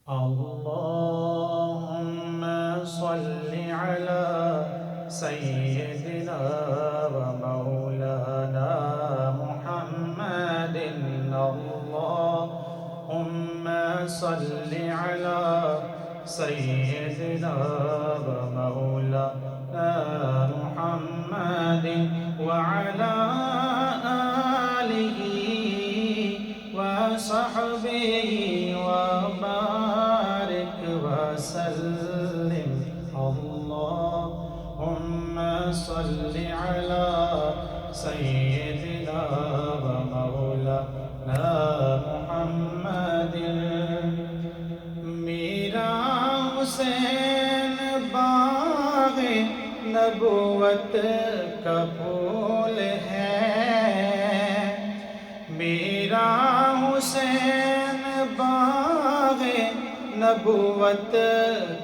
اللهم صل على سيدنا ومولانا محمد. اللهم صل على سيدنا ومولانا محمد وعلى آله وصحبه وبارك وسلم. اللهم صل على سيدنا ومولانا محمد. میرا حسین باغ نبوت کا پھول ہے، میرا حسین باغ نبوت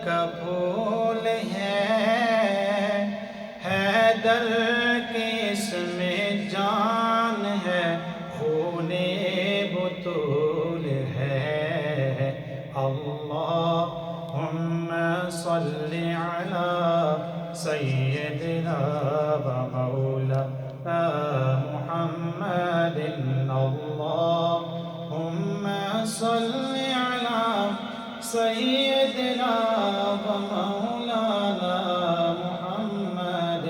کا پھول ہے، حیدر کے اس میں جان ہے، خون بطول ہے. اللہم صل علی سیدنا ومولانا محمد. اللہم صل علی سیدنا ومولانا محمد.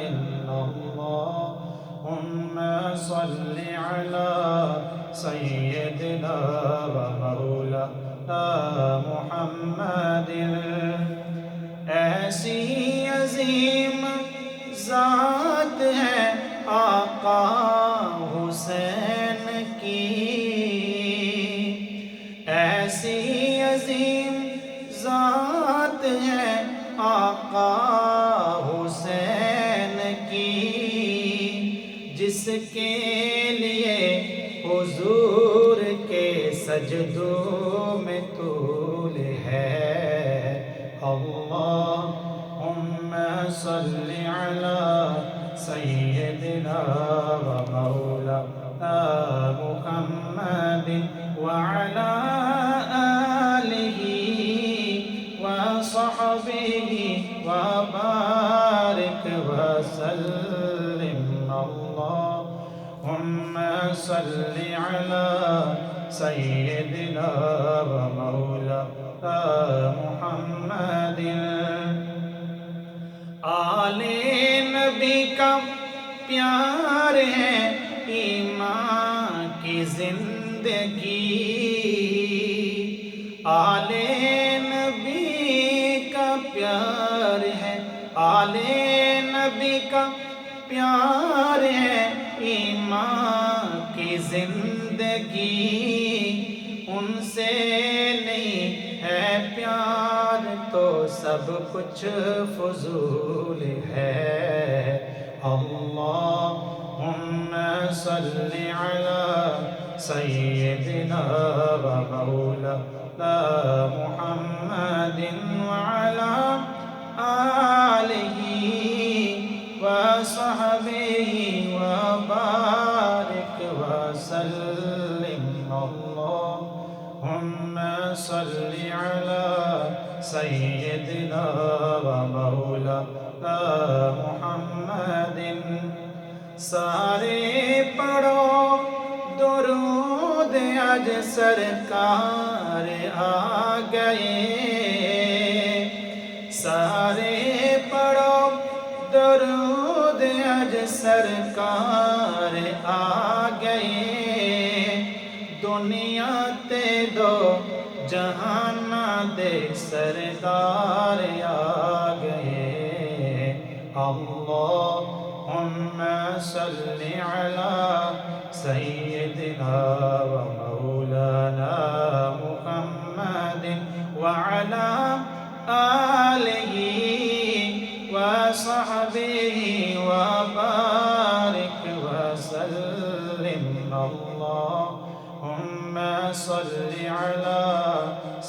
اللہم صل علی سیدنا ومولانا محمد. ایسی عظیم ذات ہے آقا حسین کی، ایسی عظیم ذات ہے آقا حسین کی، جس کے لیے حضور کے سجدوں میں طول ہے. اللہم صل علی سیدنا ومولانا محمد وعلى آلہ وصحبہ وبارک وسلم. اللہم صل علی سیدنا ومولانا محمد. آل نبی کا پیار ہے ایمان کی زندگی، آل نبی کا پیار ہے، آل نبی کا پیار ہے ایمان کی زندگی. ان سے نہیں ہے پیار تو سب کچھ فضول ہے. اللہم صل علی سیدنا ومولانا محمد وعلى آلہ وصحبہ وبارک وسلم. اللہم صل علی سیدنا ومولانا محمد. سارے پڑھو درود آج سرکار آ گئے، سارے پڑھو درود آج سرکار آ گئے. دنیا تے دو جہان دے سردار آ گئے. اللہم صل علی سیدنا ومولانا محمد وعلى آلہ وصحبہ وبارک وسلم. اللہم صل علی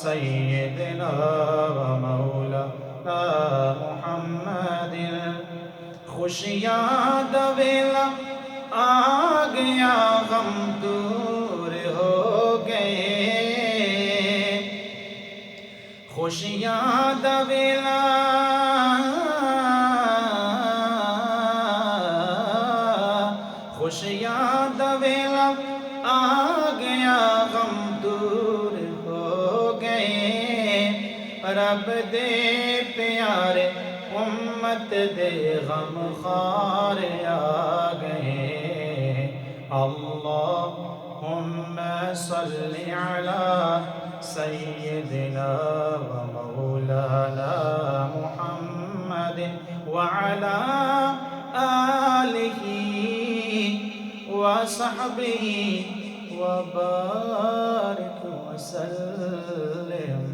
سیدنا ومولانا محمد. خوشیاں دا ویلا آ گیا، غم دور ہو گئے، خوشیاں دا ویلا خوشیاں دا ویلا آ گیا غم دور ہو گئے رب دے پیارے امت دے غم خار آ گئے اللہم صلی علی سیدنا و مولانا محمد وعلا آلہ وصحبہ وبارک وسلم